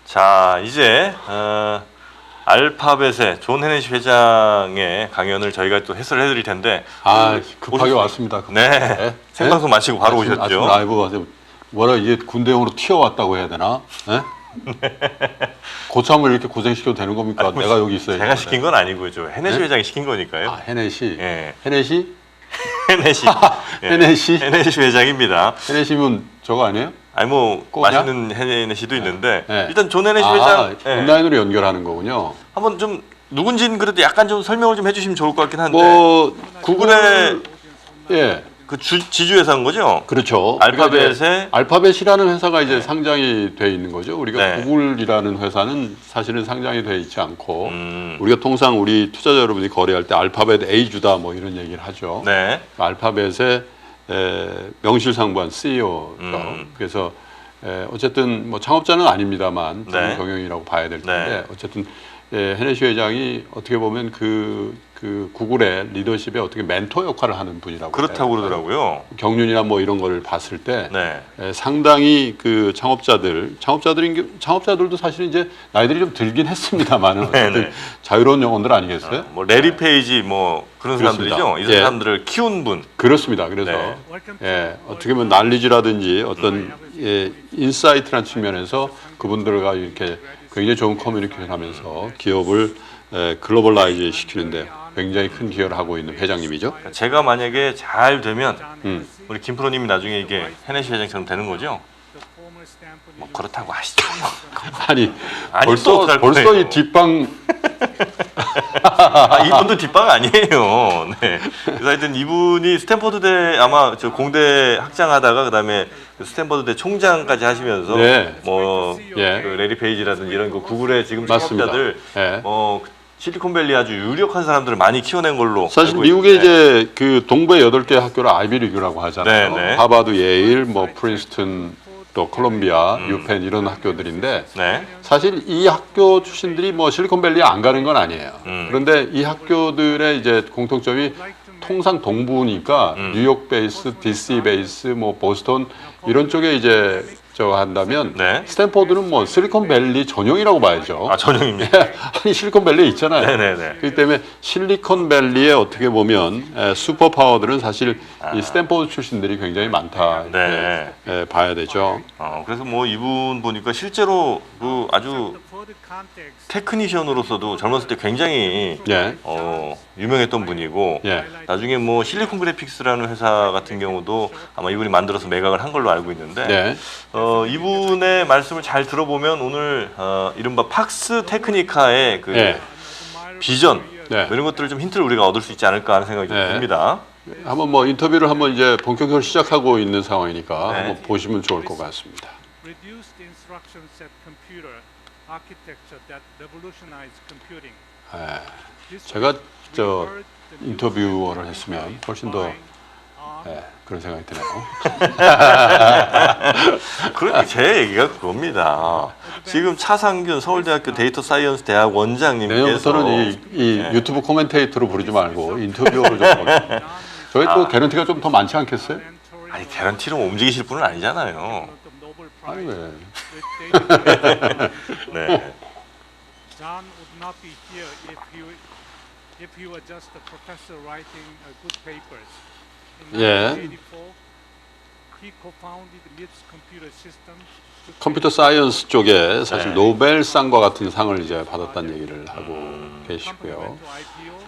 자, 이제 알파벳의 존 헤네시 회장의 강연을 저희가 또 해설을 해드릴 텐데 급하게 왔습니다. 네, 생방송 마치고 바로 오셨죠. 아침 라이브 와서 뭐라 이제 군대용으로 튀어왔다고 해야 되나? 네? 고참을 이렇게 고생시켜도 되는 겁니까? 내가 여기 있어야 제가 시킨 건 아니고요. 저 헤네시 네? 회장이 시킨 거니까요. 헤네시? 예. 헤네시? 헤네시. 예. 헤네시? 헤네시 회장입니다. 헤네시면 저거 아니에요? 아니 뭐 꼬냐? 맛있는 헤네시도 있는데 네. 일단 존 헤네시 회장 온라인으로 연결하는 거군요. 한번 좀 누군지는 그래도 약간 좀 설명을 좀 해주시면 좋을 것 같긴 한데 구글의 그 지주회사인 거죠? 그렇죠. 알파벳의 알파벳이라는 회사가 이제 상장이 돼 있는 거죠. 우리가 네. 구글이라는 회사는 사실은 상장이 돼 있지 않고 우리가 통상 우리 투자자 여러분이 거래할 때 알파벳 A주다 뭐 이런 얘기를 하죠. 네. 알파벳의 명실상부한 CEO죠. 그래서 어쨌든 뭐 창업자는 아닙니다만 네. 경영이라고 봐야 될 텐데 네. 어쨌든 헤네시 회장이 어떻게 보면 그 구글의 리더십에 어떻게 멘토 역할을 하는 분이라고 그렇다고 해요. 그러더라고요. 경륜이나 뭐 이런 거를 봤을 때 네. 상당히 그 창업자들도 사실 이제 나이들이 좀 들긴 했습니다만은 네네. 자유로운 영혼들 아니겠어요? 뭐 레리 페이지 뭐 그런 그렇습니다. 사람들이죠. 이 예. 사람들을 키운 분. 그렇습니다. 그래서 어떻게 보면 난리지라든지 어떤 인사이트라는 측면에서 그분들과 이렇게 굉장히 좋은 커뮤니케이션 하면서 기업을 글로벌라이즈 시키는데 굉장히 큰 기여를 하고 있는 회장님이죠. 제가 만약에 잘 되면 우리 김 프로님이 나중에 이게 헤네시 회장처럼 되는 거죠? 뭐 그렇다고 하시죠. 아니 또 어떡할 벌써 거예요? 이 뒷방 이분도 뒷방 아니에요. 네. 그래서 하여튼 이분이 스탠퍼드대 아마 저 공대 학장하다가 그다음에 스탠퍼드대 총장까지 하시면서 네. 뭐 예. 그 레리 페이지라든지 이런 거 구글의 지금 맞습니다. 창업자들 예. 실리콘밸리 아주 유력한 사람들을 많이 키워낸 걸로 사실 알고 미국의 있는데. 이제 그 동부의 8개 학교를 아이비리그라고 하잖아요. 네, 네. 하버드, 예일, 뭐 프린스턴, 또 콜롬비아, 유펜 이런 학교들인데 네. 사실 이 학교 출신들이 뭐 실리콘밸리에 안 가는 건 아니에요. 그런데 이 학교들의 이제 공통점이 통상 동부니까 뉴욕 베이스, DC 베이스, 뭐 보스턴 이런 쪽에 이제 저거 한다면 네. 스탠포드는 뭐 실리콘밸리 전용이라고 봐야죠. 전용입니다. 아니 실리콘밸리 있잖아요. 네네네. 그렇기 때문에 실리콘밸리에 어떻게 보면 슈퍼파워들은 사실 이 스탠포드 출신들이 굉장히 많다 네. 이렇게 봐야 되죠. 그래서 뭐 이분 보니까 실제로 그 아주 테크니션으로서도 젊었을 때 굉장히 예. 유명했던 분이고 예. 나중에 뭐 실리콘 그래픽스라는 회사 같은 경우도 아마 이분이 만들어서 매각을 한 걸로 알고 있는데 네. 이분의 말씀을 잘 들어보면 오늘 이른바 팍스 테크니카의 그 예. 비전 네. 뭐 이런 것들을 좀 힌트를 우리가 얻을 수 있지 않을까 하는 생각이 좀 네. 듭니다. 한번 뭐 인터뷰를 한번 이제 본격적으로 시작하고 있는 상황이니까 네. 한번 보시면 좋을 것 같습니다. Reduced instruction set computer architecture that revolutionized computing. 제가 저 인터뷰어를 했으면 훨씬 더 그런 생각이 드네요. 그러니까 제 얘기가 그겁니다. 지금 차상균 서울대학교 데이터 사이언스 대학 원장님께서 내년부터는 이 유튜브 코멘테이터로 부르지 말고 인터뷰어로 좀 부르세요. 저희 또 개런티가 좀 더 많지 않겠어요? 아니 개런티로 움직이실 분은 아니잖아요. 아니 왜? 네. John would not be here if he were just a professor writing good papers. In 예. 1984, he co-founded MIPS Computer Systems. 컴퓨터 사이언스 쪽에 사실 네. 노벨상과 같은 상을 이제 받았다는 얘기를 하고 계시고요.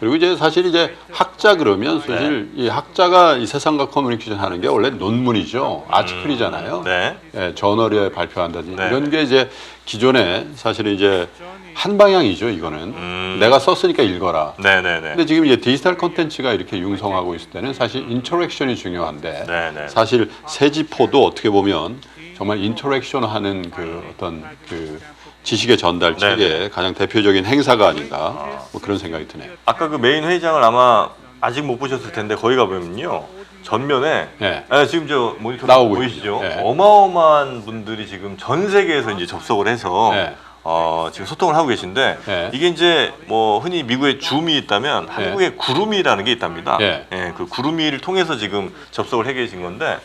그리고 이제 사실 이제 학자 그러면 사실 이 학자가 이 세상과 커뮤니케이션 하는 게 원래 논문이죠. 아티클이잖아요. 네. 예, 저널에 발표한다든지 네. 이런 게 이제 기존에 사실 이제 한 방향이죠. 이거는 내가 썼으니까 읽어라. 네네네. 근데 지금 이제 디지털 콘텐츠가 이렇게 융성하고 있을 때는 사실 인터랙션이 중요한데 네네. 사실 세지포도 어떻게 보면 정말 인터랙션하는 그 어떤 그 지식의 전달 체계의 가장 대표적인 행사가 아닌가 뭐 그런 생각이 드네요. 아까 그 메인 회의장을 아마 아직 못 보셨을 텐데 거기 가보면요 전면에 네. 지금 저 모니터 나오고 보이시죠? 있죠. 네. 어마어마한 분들이 지금 전 세계에서 이제 접속을 해서 네. 지금 소통을 하고 계신데 네. 이게 이제 뭐 흔히 미국에 줌이 있다면 한국에 구루미라는 게 있답니다. 네. 그 구루미를 통해서 지금 접속을 해 계신 건데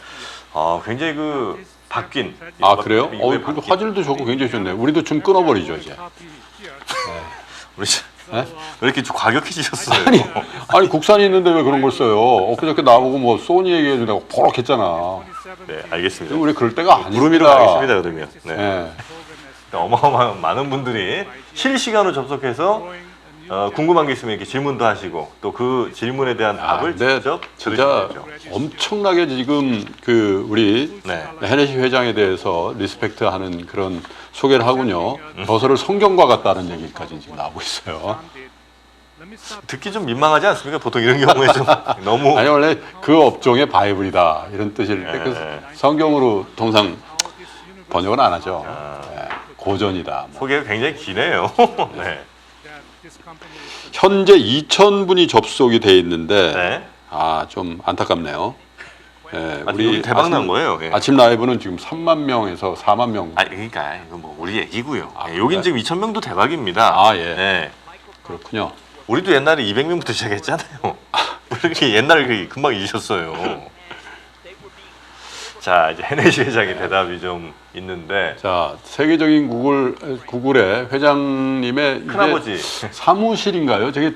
굉장히 그 바뀐. 아 그래요? 이후에 그리고 바뀐. 화질도 좋고 굉장히 좋네. 우리도 좀 끊어버리죠 이제. 우리 왜 이렇게 좀 과격해지셨어요? 아니 국산이 있는데 왜 그런 걸 써요? 엊그저께 나보고 뭐 소니 얘기해주다가 버럭했잖아. 네, 알겠습니다. 우리 그럴 때가 무릎이로 아닙니다. 가겠습니다, 그러면. 네. 네. 어마어마한 많은 분들이 실시간으로 접속해서 궁금한 게 있으면 이렇게 질문도 하시고 또 그 질문에 대한 답을 근데 직접 진짜 들으시죠. 엄청나게 지금 그 우리 네. 헤네시 회장에 대해서 리스펙트하는 그런 소개를 하군요. 저서를 성경과 같다는 얘기까지 지금 나오고 있어요. 듣기 좀 민망하지 않습니까? 보통 이런 경우에 좀 너무 아니 원래 그 업종의 바이블이다 이런 뜻일 때 그 성경으로 통상 번역은 안 하죠. 네, 고전이다. 뭐. 소개가 굉장히 기네요. 네. 현재 2,000분이 접속이 돼 있는데 네. 아 좀 안타깝네요. 네, 우리 대박 난 거예요. 예. 아침 라이브는 지금 3만 명에서 4만 명. 아니 그러니까 이거 뭐 우리 얘기고요. 아, 예, 여긴 그래? 지금 2,000명도 대박입니다. 아, 예. 예. 그렇군요. 우리도 옛날에 200명부터 시작했잖아요. 왜 이렇게 옛날 그 금방 잊으셨어요. 자 이제 헤네시 회장의 대답이 좀 있는데 자 세계적인 구글의 회장님의 이게 큰아버지 사무실인가요? 저게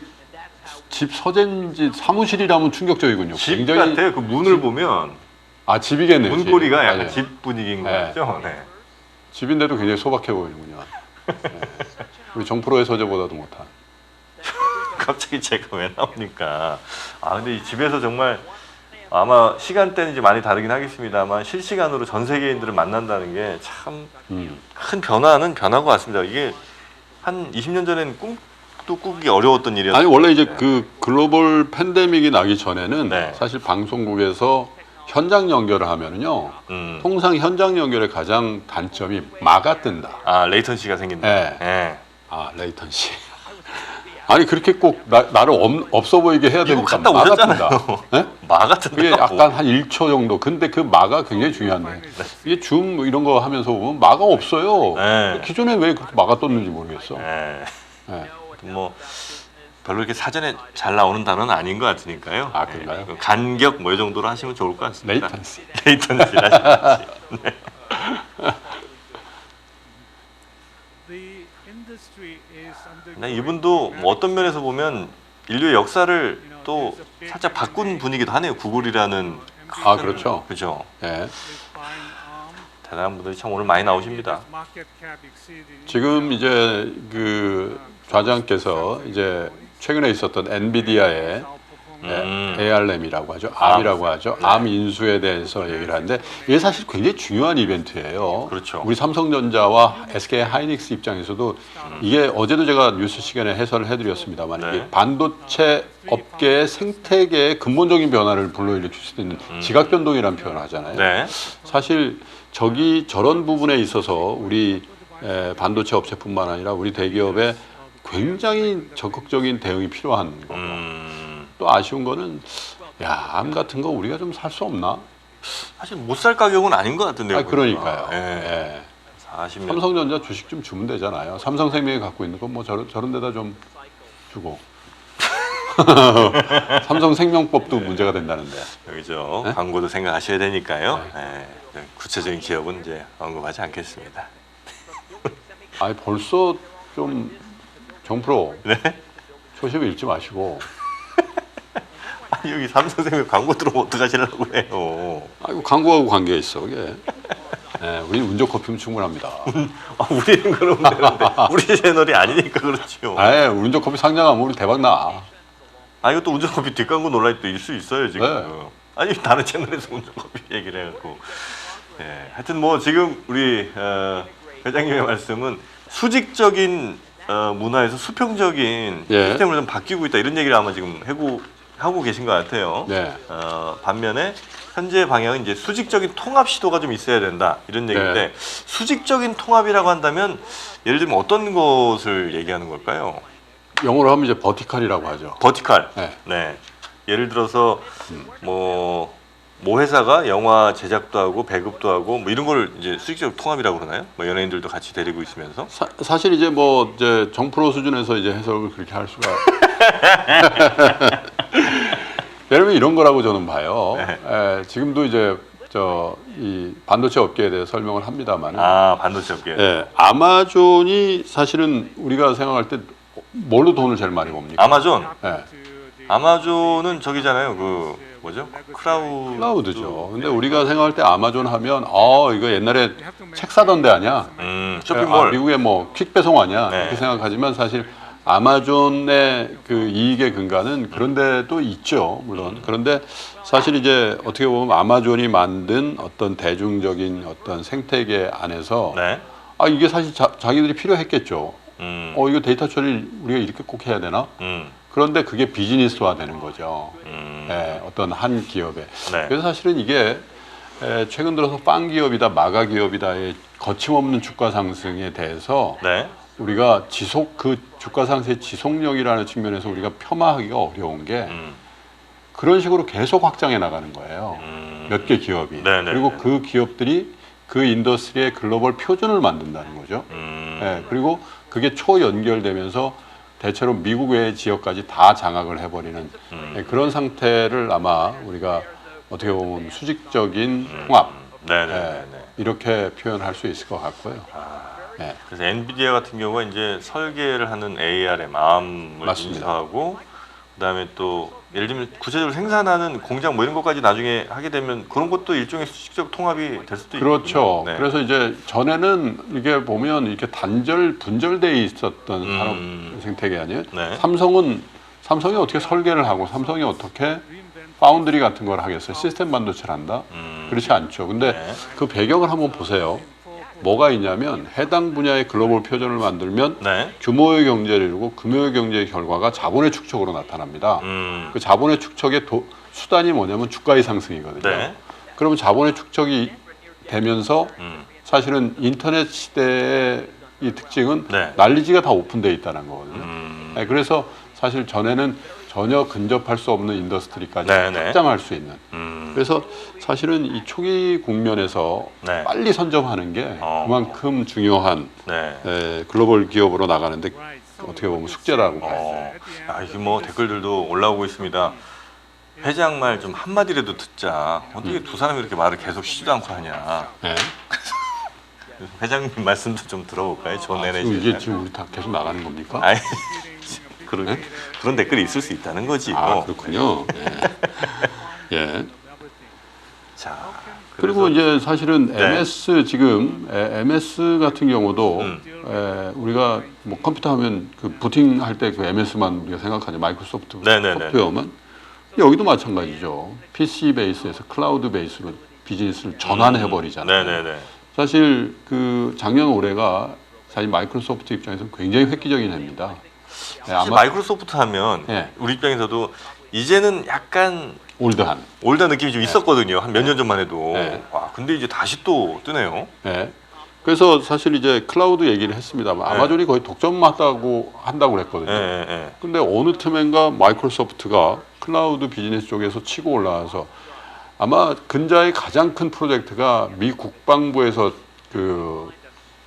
집 서재인지 사무실이라면 충격적이군요. 집 같아요. 그 문을 보면 아 집이겠네요. 문고리가 약간 맞아요. 집 분위기인 것 네. 같죠. 네. 집인데도 굉장히 소박해 보이는군요. 네. 우리 정프로의 서재보다도 못한. 갑자기 제가 왜 나오니까 근데 이 집에서 정말 아마 시간대는 이제 많이 다르긴 하겠습니다만 실시간으로 전 세계인들을 만난다는 게 참 큰 변화는 변한 것 같습니다. 이게 한 20년 전에는 꿈도 꾸기 어려웠던 일이었어요. 아니 원래 이제 그 글로벌 팬데믹이 나기 전에는 네. 사실 방송국에서 현장 연결을 하면은요 통상 현장 연결의 가장 단점이 마가 뜬다. 레이턴시가 생긴다. 네. 예. 아 레이턴시. 아니 그렇게 꼭 나를 없어 보이게 해야 미국 되니까 갔다 마가 오셨잖아요. 뜬다. 네? 마 같은 그게 약간 한 1초 정도. 근데 그 마가 굉장히 중요한데 이게 줌 이런 거 하면서 보면 마가 없어요. 네. 기존에 왜 그렇게 마가 떴는지 모르겠어. 예. 네. 뭐 별로 이렇게 사전에 잘 나오는 단어는 아닌 것 같으니까요. 아, 그런가요? 예. 간격 뭐 이 정도로 하시면 좋을 것 같습니다. 레이턴시. 레이턴시 하시면 네. 네, 이분도 뭐 어떤 면에서 보면 인류의 역사를 또 살짝 바꾼 분이기도 하네요. 구글이라는 아 그렇죠. 그죠. 예. 대단한 분들이 참 오늘 많이 나오십니다. 지금 이제 그 좌장께서 이제 최근에 있었던 엔비디아의 ARM이라고 하죠. ARM이라고 하죠. ARM 인수에 대해서 얘기를 하는데 이게 사실 굉장히 중요한 이벤트예요. 그렇죠. 우리 삼성전자와 SK 하이닉스 입장에서도 이게 어제도 제가 뉴스 시간에 해설을 해드렸습니다만 네. 이게 반도체 업계의 생태계의 근본적인 변화를 불러일으킬 수 있는 지각 변동이라는 표현을 하잖아요. 네. 사실 저런 부분에 있어서 우리 반도체 업체뿐만 아니라 우리 대기업의 굉장히 적극적인 대응이 필요한 거고 또 아쉬운 거는 암 같은 거 우리가 좀 살 수 없나? 사실 못 살 가격은 아닌 것 같은데요. 그러니까요. 예. 예. 40년. 삼성전자 주식 좀 주면 되잖아요. 삼성생명이 갖고 있는 건 뭐 저런 데다 좀 주고. 삼성생명법도 문제가 된다는데. 여기죠. 네? 광고도 생각하셔야 되니까요. 예. 구체적인 기업은 이제 언급하지 않겠습니다. 아니 벌써 좀 정프로 네? 초심 잃지 마시고. 아니, 여기 삼성생명 광고 들어오면 어떡하시려고 해요. 아이고 광고하고 관계가 있어 그게. 우리 운전 커피면 충분합니다. 우리는 그러면 되는데 우리 채널이 아니니까 그렇죠. 운전 커피 상장하면 우리 대박 나. 이것도 운전커피 뒷광고 논란이 또 일 수 있어요 지금. 네. 아니 다른 채널에서 운전커피 얘기를 해갖고. 예. 하여튼 뭐 지금 우리 회장님의 말씀은 수직적인 문화에서 수평적인 예. 시스템으로 좀 바뀌고 있다 이런 얘기를 아마 지금 하고 계신 것 같아요. 네. 반면에 현재 방향은 이제 수직적인 통합 시도가 좀 있어야 된다 이런 얘기인데 수직적인 통합이라고 한다면 예를 들면 어떤 것을 얘기하는 걸까요? 영어로 하면 이제 버티컬이라고 하죠. 버티컬. 네. 네. 예를 들어서 뭐 회사가 영화 제작도 하고 배급도 하고 뭐 이런 걸 이제 수직적 통합이라고 그러나요? 뭐 연예인들도 같이 데리고 있으면서. 사실 이제 뭐 이제 정프로 수준에서 이제 해석을 그렇게 할 수가. 예를 들면 이런 거라고 저는 봐요. 지금도 이제 이 반도체 업계에 대해 설명을 합니다만은 반도체 업계. 예, 아마존이 사실은 우리가 생각할 때 뭘로 돈을 제일 많이 봅니까? 아마존. 예, 아마존은 저기잖아요. 그 뭐죠? 클라우드죠. 근데 우리가 생각할 때 아마존 하면 이거 옛날에 책 사던 데 아니야? 쇼핑몰. 미국의 뭐 퀵배송 아니야? 네. 이렇게 생각하지만 사실 아마존의 그 이익의 근간은 그런 데도 있죠, 물론. 그런데 사실 이제 어떻게 보면 아마존이 만든 어떤 대중적인 어떤 생태계 안에서 네. 이게 사실 자기들이 필요했겠죠. 이거 데이터 처리 우리가 이렇게 꼭 해야 되나? 그런데 그게 비즈니스화 되는 거죠. 예, 어떤 한 기업에. 네. 그래서 사실은 이게 최근 들어서 빵 기업이다, 마가 기업이다의 거침없는 주가 상승에 대해서 네. 우리가 그 주가 상승의 지속력이라는 측면에서 우리가 폄하하기가 어려운 게 그런 식으로 계속 확장해 나가는 거예요. 몇 개 기업이. 네네. 그리고 그 기업들이 그 인더스트리의 글로벌 표준을 만든다는 거죠. 예, 그리고 그게 초연결되면서 대체로 미국 외의 지역까지 다 장악을 해버리는 그런 상태를 아마 우리가 어떻게 보면 수직적인 통합 네네. 이렇게 표현할 수 있을 것 같고요. 예. 그래서 엔비디아 같은 경우가 이제 설계를 하는 ARM, ARM을 맞습니다. 인수하고 그다음에 또 예를 들면 구체적으로 생산하는 공장 뭐 이런 것까지 나중에 하게 되면 그런 것도 일종의 수직적 통합이 될 수도 그렇죠. 있고. 네. 그래서 이제 전에는 이게 보면 이렇게 분절돼 있었던 산업 생태계 아니에요. 네. 삼성이 어떻게 설계를 하고 삼성이 어떻게 파운드리 같은 걸 하겠어요. 시스템 반도체를 한다. 그렇지 않죠. 근데 네. 그 배경을 한번 보세요. 뭐가 있냐면 해당 분야의 글로벌 표준을 만들면 네. 규모의 경제를 이루고 규모의 경제의 결과가 자본의 축적으로 나타납니다. 그 자본의 축적의 수단이 뭐냐면 주가의 상승이거든요. 네. 그러면 자본의 축적이 되면서 사실은 인터넷 시대의 이 특징은 네. 난리지가 다 오픈되어 있다는 거거든요. 네, 그래서 사실 전에는 전혀 근접할 수 없는 인더스트리까지 네, 네. 확장할 수 있는. 그래서 사실은 이 초기 국면에서 네. 빨리 선점하는 게 그만큼 중요한 네. 글로벌 기업으로 나가는데 어떻게 보면 숙제라고 봐요. 이게 뭐 댓글들도 올라오고 있습니다. 회장 말 좀 한마디라도 듣자. 어떻게 두 사람이 이렇게 말을 계속 쉬지도 않고 하냐. 네. 회장님 말씀도 좀 들어볼까요? 존 지금 에너지. 이게 지금 우리 다 계속 나가는 겁니까? 아니, 그런 댓글이 있을 수 있다는 거지. 뭐. 그렇군요. 예. 자, 그리고 이제 사실은 네. MS 지금 MS 같은 경우도 우리가 뭐 컴퓨터 하면 그 부팅 할 때 그 MS만 우리가 생각하죠. 마이크로소프트 네네네. 소프트웨어만 여기도 마찬가지죠. PC 베이스에서 클라우드 베이스로 비즈니스를 전환해 버리잖아요. 네네네. 사실 그 작년 올해가 사실 마이크로소프트 입장에서 굉장히 획기적인 해입니다. 네, 사실 마이크로소프트 하면 네. 우리 입장에서도 이제는 약간 올드한. 올드 느낌이 좀 있었거든요. 한 몇 년 전만 해도. 네. 와, 근데 이제 다시 또 뜨네요. 네. 그래서 사실 이제 클라우드 얘기를 했습니다만 아마존이 거의 독점한다고 그랬거든요. 네, 네. 근데 어느 틈엔가 마이크로소프트가 클라우드 비즈니스 쪽에서 치고 올라와서 아마 근자의 가장 큰 프로젝트가 미 국방부에서 그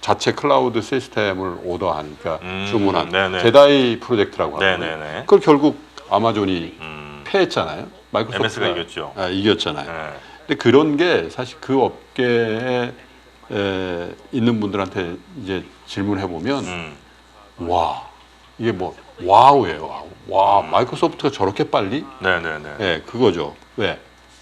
자체 클라우드 시스템을 오더한, 그러니까 주문한 네네. 제다이 프로젝트라고 하거든요. 네네네. 그걸 결국 아마존이 패했잖아요. MS가 마이크로소프트가 이겼죠. 이겼잖아요. 네. 근데 그런 게 사실 그 업계에 있는 분들한테 이제 질문해 보면 와 이게 뭐 와우예요. 와 마이크로소프트가 저렇게 빨리? 네네네. 네, 그거죠. 왜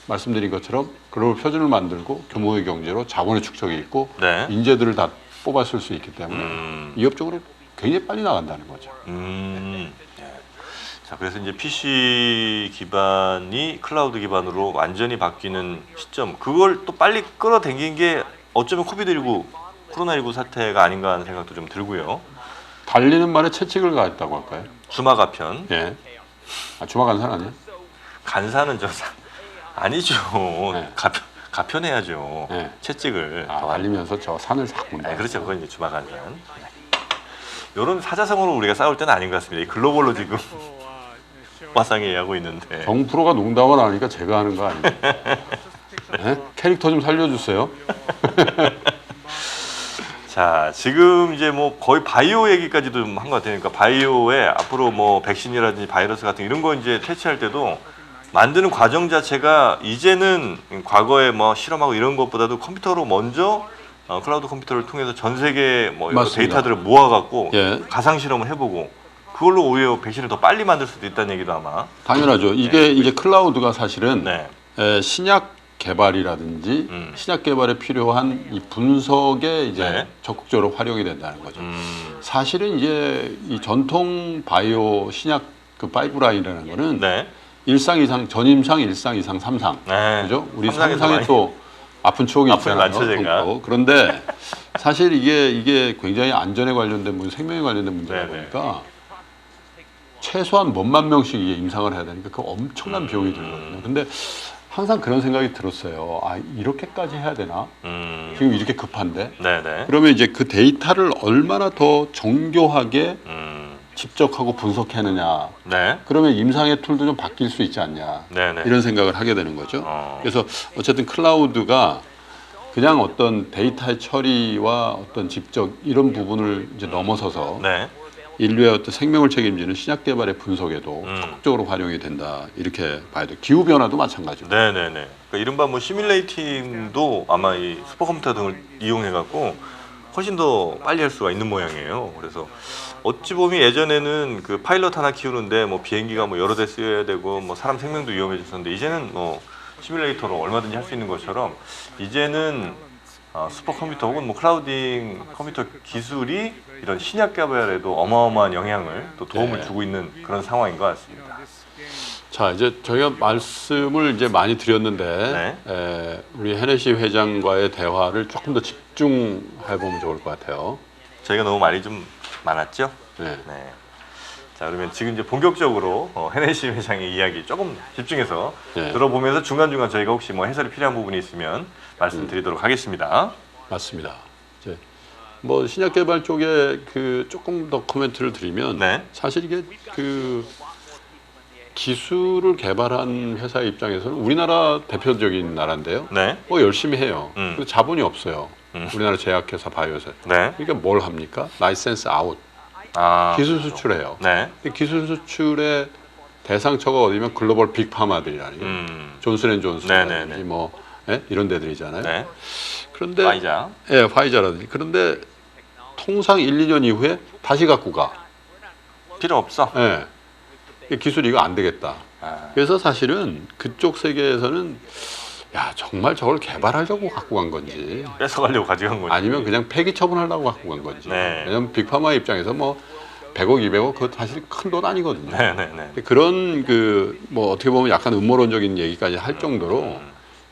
말씀드린 것처럼 글로벌 표준을 만들고 규모의 경제로 자본의 축적이 있고 네. 인재들을 다 뽑았을 수 있기 때문에 이업적으로 굉장히 빨리 나간다는 거죠. 네. 자, 그래서 이제 PC 기반이 클라우드 기반으로 완전히 바뀌는 시점, 그걸 또 빨리 끌어당긴 게 어쩌면 코로나19 사태가 아닌가 하는 생각도 좀 들고요. 달리는 말에 채찍을 가했다고 할까요? 주마가편. 예. 주마 간산 아니에요? 간사는 아니죠. 네. 가편해야죠. 네. 채찍을. 달리면서 저 산을 싹 본다. 그렇죠. 그건 이제 주마간산. 이런 사자성어로 우리가 싸울 때는 아닌 것 같습니다. 이 글로벌로 지금 화상에 하고 있는데. 정프로가 농담을 하니까 제가 하는 거 아니에요? 네? 캐릭터 좀 살려주세요. 자, 지금 이제 뭐 거의 바이오 얘기까지도 한 것 같으니까 바이오에 앞으로 뭐 백신이라든지 바이러스 같은 이런 거 이제 퇴치할 때도 만드는 과정 자체가 이제는 과거에 뭐 실험하고 이런 것보다도 컴퓨터로 먼저 클라우드 컴퓨터를 통해서 전 세계 뭐 여러 맞습니다. 데이터들을 모아갖고 예. 가상 실험을 해보고 그걸로 오히려 백신을 더 빨리 만들 수도 있다는 얘기도 아마. 당연하죠. 이게 이제 클라우드가 사실은 네. 신약 개발이라든지 신약 개발에 필요한 이 분석에 이제 네. 적극적으로 활용이 된다는 거죠. 사실은 이제 이 전통 바이오 신약 그 파이프라인이라는 거는 네. 일상 이상, 전임상, 일상 이상, 삼상. 네. 그죠? 우리 삼상에서 삼상에 많이 또 아픈 추억이 아픔이 있잖아요. 많죠, 제가. 또. 그런데 사실 이게 굉장히 안전에 관련된 문제, 생명에 관련된 문제다 네네. 보니까 최소한 몇만 명씩 이게 임상을 해야 되니까 그 엄청난 비용이 들거든요. 근데 항상 그런 생각이 들었어요. 아, 이렇게까지 해야 되나? 지금 이렇게 급한데? 네네. 그러면 이제 그 데이터를 얼마나 더 정교하게 집적하고 분석하느냐. 네. 그러면 임상의 툴도 좀 바뀔 수 있지 않냐. 네네. 이런 생각을 하게 되는 거죠. 그래서 어쨌든 클라우드가 그냥 어떤 데이터의 처리와 어떤 집적 이런 부분을 이제 넘어서서 네. 인류의 어떤 생명을 책임지는 신약 개발의 분석에도 적극적으로 활용이 된다. 이렇게 봐야 돼요. 기후 변화도 마찬가지고. 네네네. 그러니까 이른바 뭐 시뮬레이팅도 아마 이 슈퍼컴퓨터 등을 이용해 갖고 훨씬 더 빨리 할 수가 있는 모양이에요. 그래서 어찌 보면 예전에는 그 파일럿 하나 키우는데 뭐 비행기가 뭐 여러 대 쓰여야 되고 뭐 사람 생명도 위험해졌었는데 이제는 뭐 시뮬레이터로 얼마든지 할 수 있는 것처럼 이제는 슈퍼컴퓨터 혹은 뭐 클라우딩 컴퓨터 기술이 이런 신약 개발에도 어마어마한 영향을 또 도움을 네. 주고 있는 그런 상황인 것 같습니다. 자, 이제 저희가 말씀을 이제 많이 드렸는데 우리 헤네시 회장과의 대화를 조금 더 집중해 보면 좋을 것 같아요. 저희가 너무 말이 좀 많았죠? 네. 네. 자, 그러면 지금 이제 본격적으로 헤네시 회장의 이야기 조금 집중해서 네. 들어보면서 중간중간 저희가 혹시 뭐 해설이 필요한 부분이 있으면 말씀드리도록 하겠습니다. 맞습니다. 이제 뭐 신약 개발 쪽에 그 조금 더 코멘트를 드리면 네. 사실 이게 그 기술을 개발한 회사 입장에서는 우리나라 대표적인 나라인데요. 네. 뭐 열심히 해요. 음. 근데 자본이 없어요. 우리나라 제약회사, 바이오회사. 네. 그러니까 뭘 합니까? 라이센스 아웃. 아. 기술 수출해요. 네. 기술 수출의 대상처가 어디면 글로벌 빅파마들이라는 게 존슨앤존슨, 네네네. 뭐 이런 데들이잖아요. 네. 그런데 파이자. 예, 화이자라든지. 그런데 통상 1, 2년 이후에 다시 갖고 가. 필요 없어. 예. 이 기술이 이거 안 되겠다. 아. 그래서 사실은 그쪽 세계에서는 야, 정말 저걸 개발하려고 갖고 간 건지 뺏어가려고 가져간 거지. 아니면 그냥 폐기 처분하려고 갖고 간 건지. 네. 왜냐면 빅파마 입장에서 뭐 100억, 200억 그거 사실 큰 돈 아니거든요. 네네네. 그런 그 뭐 어떻게 보면 약간 음모론적인 얘기까지 할 정도로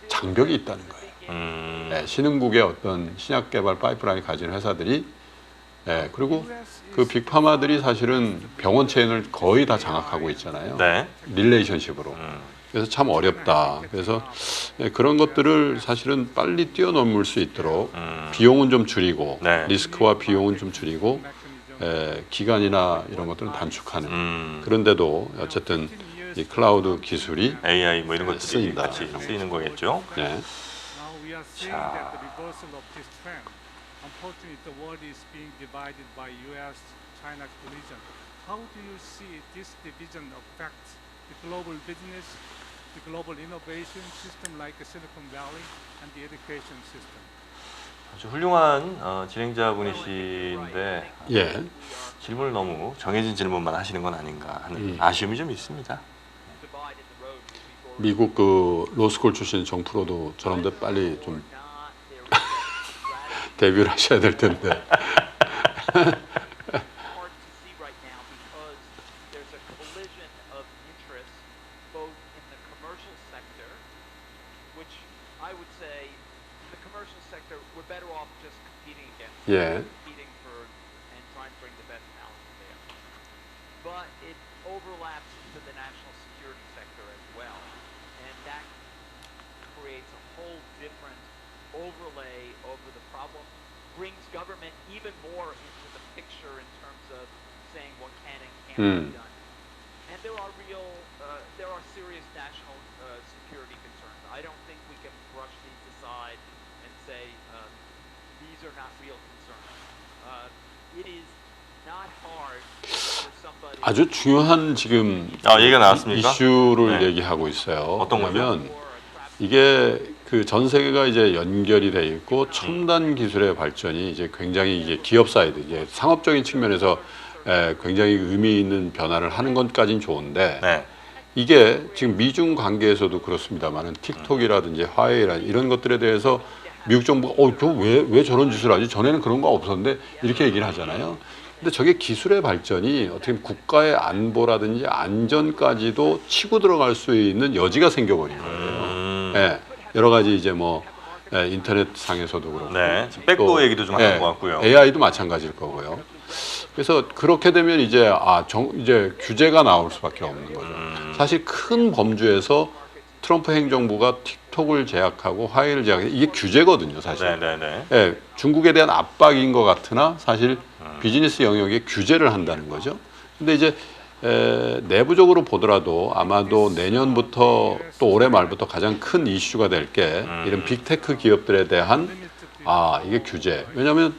장벽이 있다는 거예요. 네, 신흥국의 어떤 신약 개발 파이프라인 가진 회사들이 그리고 그 빅파마들이 사실은 병원 체인을 거의 다 장악하고 있잖아요. 네. 릴레이션십으로. 그래서 참 어렵다. 그래서 그런 것들을 사실은 빨리 뛰어넘을 수 있도록 비용은 좀 줄이고 네. 리스크와 비용은 좀 줄이고 기간이나 이런 것들은 단축하는 그런데도 어쨌든 이 클라우드 기술이 AI 뭐 이런 것들이 쓰인다. 같이 쓰이는 거겠죠. 네, Now we are seeing that the reversal of this trend. Unfortunately, the world is being divided by U.S.-China collision. How do you see this division affect the global business, the global innovation system like Silicon Valley, and the education system? 아주 훌륭한 진행자분이신데 예, 질문을 너무 정해진 질문만 하시는 건 아닌가 하는 아쉬움이 좀 있습니다. 미국 그 로스쿨 출신 정 프로도 저런데 빨리 좀 데뷔를 하셔야 될 텐데. hard to see right now because there's a collision of interests both in the commercial sector, which I would say the commercial sector we're better off just competing against 예, competing for and trying to bring the best talent there. But it overlaps into the national security sector as well. And that creates a whole different overlay over the problem, brings government even more into the picture in terms of saying what can and can't be done. And there are serious national security concerns. I don't think we can brush these aside and say these are not real concerns. It is not hard for somebody 아주 중요한 지금 얘기가 나왔습니까? 이슈를 네. 얘기하고 있어요. 어떤 거죠? 왜냐면 이게 그 전 세계가 이제 연결이 돼 있고 첨단 기술의 발전이 이제 굉장히 이게 기업 사이드, 이제 상업적인 측면에서 굉장히 의미 있는 변화를 하는 것까지는 좋은데 네. 이게 지금 미중 관계에서도 그렇습니다만은 틱톡이라든지 화웨이라든지 이런 것들에 대해서 미국 정부가 왜 저런 짓을 하지? 전에는 그런 거 없었는데 이렇게 얘기를 하잖아요. 근데 저게 기술의 발전이 어떻게 보면 국가의 안보라든지 안전까지도 치고 들어갈 수 있는 여지가 생겨버린 거예요. 예, 여러 가지 이제 뭐 인터넷 상에서도 그렇고, 네. 지금 백도 얘기도 좀 하는 것 같고요. AI도 마찬가지일 거고요. 그래서 그렇게 되면 이제 이제 규제가 나올 수밖에 없는 거죠. 사실 큰 범주에서 트럼프 행정부가 틱톡을 제약하고 화웨이를 제약해 이게 규제거든요, 사실. 네네네. 예, 중국에 대한 압박인 것 같으나 사실 비즈니스 영역에 규제를 한다는 거죠. 근데 이제 내부적으로 보더라도 아마도 내년부터 또 올해 말부터 가장 큰 이슈가 될 게 이런 빅테크 기업들에 대한 이게 규제. 왜냐하면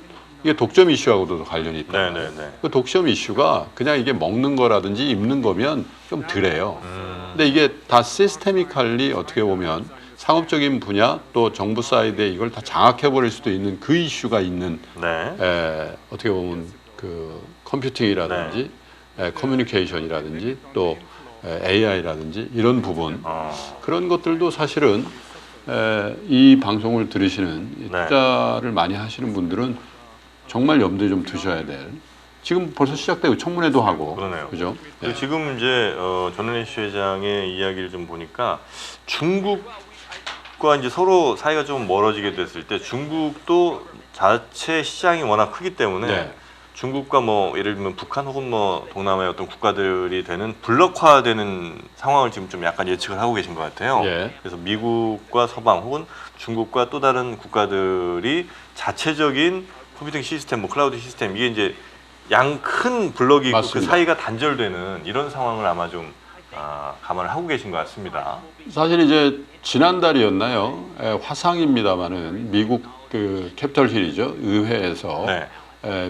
이게 독점 이슈하고도 관련이 있다. 네네네. 그 독점 이슈가 그냥 이게 먹는 거라든지 입는 거면 좀 덜해요. 근데 이게 다 시스테미컬리 어떻게 보면 상업적인 분야 또 정부 사이드에 이걸 다 장악해 버릴 수도 있는 그 이슈가 있는 네. 어떻게 보면 그 컴퓨팅이라든지 커뮤니케이션이라든지 또 AI라든지 이런 부분 그런 것들도 사실은 이 방송을 들으시는 네. 투자를 많이 하시는 분들은 정말 염두에 좀 두셔야 될. 지금 벌써 시작되고 청문회도 하고 그러네요. 그죠? 그리고 지금 이제 전원희 씨 회장의 이야기를 좀 보니까 중국과 이제 서로 사이가 좀 멀어지게 됐을 때 중국도 자체 시장이 워낙 크기 때문에 네. 중국과 뭐 예를 들면 북한 혹은 뭐 동남아의 어떤 국가들이 되는 블록화되는 상황을 지금 좀 약간 예측을 하고 계신 것 같아요. 예. 그래서 미국과 서방 혹은 중국과 또 다른 국가들이 자체적인 컴퓨팅 시스템, 뭐 클라우드 시스템 이게 이제 양 큰 블록이 있고 그 맞습니다. 사이가 단절되는 이런 상황을 아마 좀 감안을 하고 계신 것 같습니다. 사실 이제 지난달이었나요? 화상입니다만은 미국 그 캐피털 힐이죠 의회에서 네.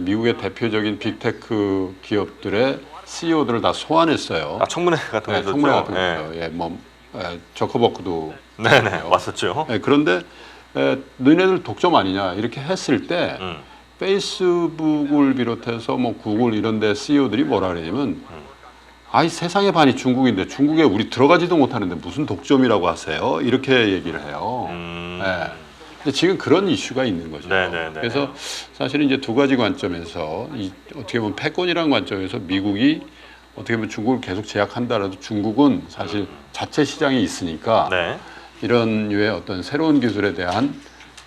미국의 대표적인 빅테크 기업들의 CEO들을 다 소환했어요. 청문회 같은 거 했었죠. 청문회 같은 네. 거죠. 예, 뭐 저커버크도 네네 왔었죠. 그런데 너희네들 독점 아니냐 이렇게 했을 때 페이스북을 비롯해서 뭐 구글 이런 데 CEO들이 뭐라 그러냐면 세상의 반이 중국인데 중국에 우리 들어가지도 못하는데 무슨 독점이라고 하세요? 이렇게 얘기를 해요. 예. 근데 지금 그런 이슈가 있는 거죠. 네네네. 그래서 사실은 이제 두 가지 관점에서 어떻게 보면 패권이라는 관점에서 미국이 어떻게 보면 중국을 계속 제약한다라도 중국은 사실 자체 시장이 있으니까 네. 이런 류의 어떤 새로운 기술에 대한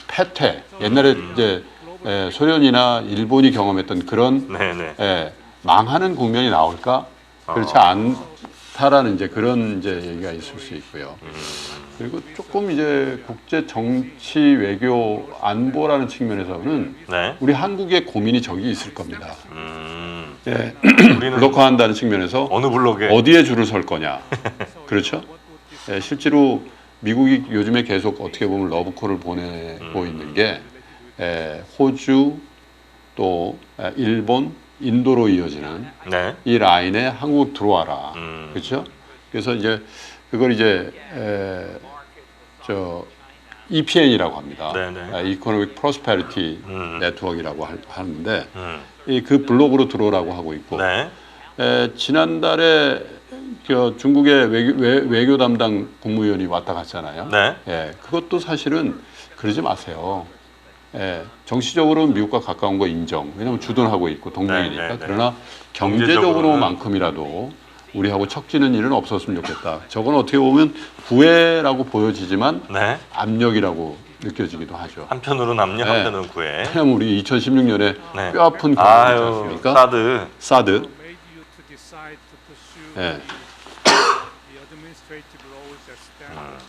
패퇴 옛날에 이제 소련이나 일본이 경험했던 그런 네네. 망하는 국면이 나올까 그렇지 않다라는 이제 그런 이제 얘기가 있을 수 있고요. 그리고 조금 이제 국제 정치 외교 안보라는 측면에서는 네. 우리 한국의 고민이 저기 있을 겁니다. 우리는 블록화한다는 측면에서 어느 블록에 어디에 줄을 설 거냐. 그렇죠? 실제로 미국이 요즘에 계속 어떻게 보면 러브콜을 보내고 있는 게 호주 또 일본, 인도로 이어지는 네. 이 라인에 한국 들어와라. 그렇죠? 그래서 이제 그걸 이제 EPN이라고 합니다. 네네. Economic Prosperity Network이라고 하는데 음. 그 블록으로 들어오라고 하고 있고 네. 지난달에 중국의 외교 담당 국무위원이 왔다 갔잖아요. 네. 그것도 사실은 그러지 마세요. 정치적으로는 미국과 가까운 거 인정. 왜냐하면 주둔하고 있고 동맹이니까. 네, 네, 네. 그러나 경제적으로만큼이라도 우리하고 척지는 일은 없었으면 좋겠다. 저건 어떻게 보면 구애라고 보여지지만 네. 압력이라고 느껴지기도 하죠. 한편으로는 압력, 네. 한편으로는 구애. 왜냐하면 우리 2016년에 네. 뼈아픈 경험이 있지 않습니까? 사드. made you to decide to pursue 예. the administrative roles as standard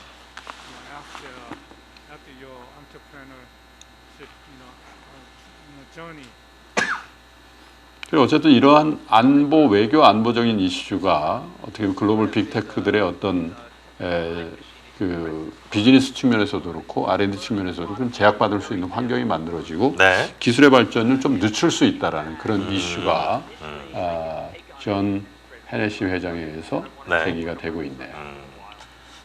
after your entrepreneurship journey. 그리고 어쨌든 이러한 안보 외교 안보적인 이슈가 어떻게 보면 글로벌 빅테크들의 어떤 그 그 비즈니스 측면에서도 그렇고 R&D 측면에서도 좀 제약받을 수 있는 환경이 만들어지고 네. 기술의 발전을 좀 늦출 수 있다라는 그런 이슈가 존 헤네시 회장에 의해서 네. 제기가 되고 있네요.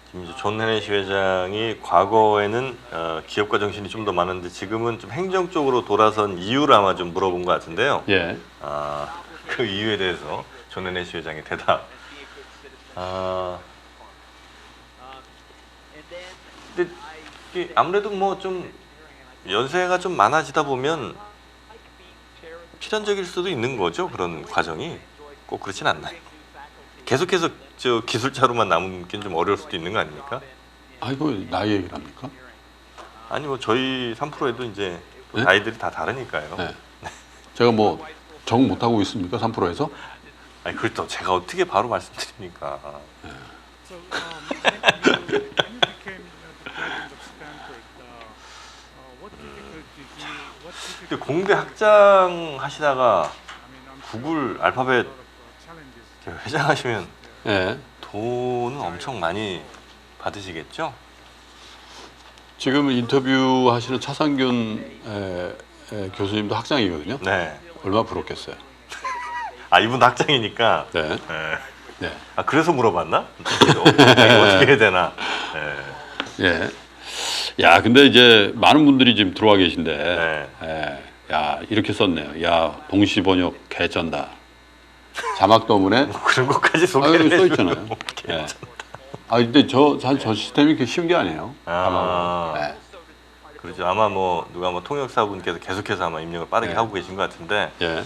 지금 이제 존 헤네시 회장이 과거에는 기업가 정신이 좀 더 많은데 지금은 좀 행정 쪽으로 돌아선 이유를 아마 좀 물어본 것 같은데요. 예. 그 이유에 대해서 존 헤네시 회장의 대답. 근데 이게 아무래도 뭐 좀 연세가 좀 많아지다 보면 필연적일 수도 있는 거죠. 그런 과정이 꼭 그렇진 않나요? 계속해서 저 기술자로만 남긴 좀 어려울 수도 있는 거 아닙니까? 아이고 나이 얘기를 합니까? 아니 뭐 저희 3프로에도 이제 또 네? 나이들이 다 다르니까요. 네. 제가 뭐 정 못하고 있습니까? 3%에서? 아니 그걸 또 제가 어떻게 바로 말씀드립니까? So when you became the president of Stanford, what difficulty? 근데 공대 학장 하시다가 I mean, I'm 구글 알파벳 challenges. 이렇게 회장하시면 예. 돈은 엄청 많이 받으시겠죠? 지금 인터뷰 하시는 차상균 교수님도 학장이거든요. 네. 얼마 부럽겠어요. 이분 학장이니까. 네. 네. 네. 그래서 물어봤나? 어떻게 해야 되나? 네. 예. 야, 근데 이제 많은 분들이 지금 들어와 계신데, 네. 야, 이렇게 썼네요. 야, 동시 번역 개쩐다. 자막 때문에. 그런 것까지 소개를 써 해주면 있잖아요. 예. 근데 저 시스템이 그렇게 쉬운 게 아니에요. 자막으로. 네. 그렇죠. 아마 뭐 누가 뭐 통역사분께서 계속해서 아마 입력을 빠르게 네. 하고 계신 것 같은데, 예.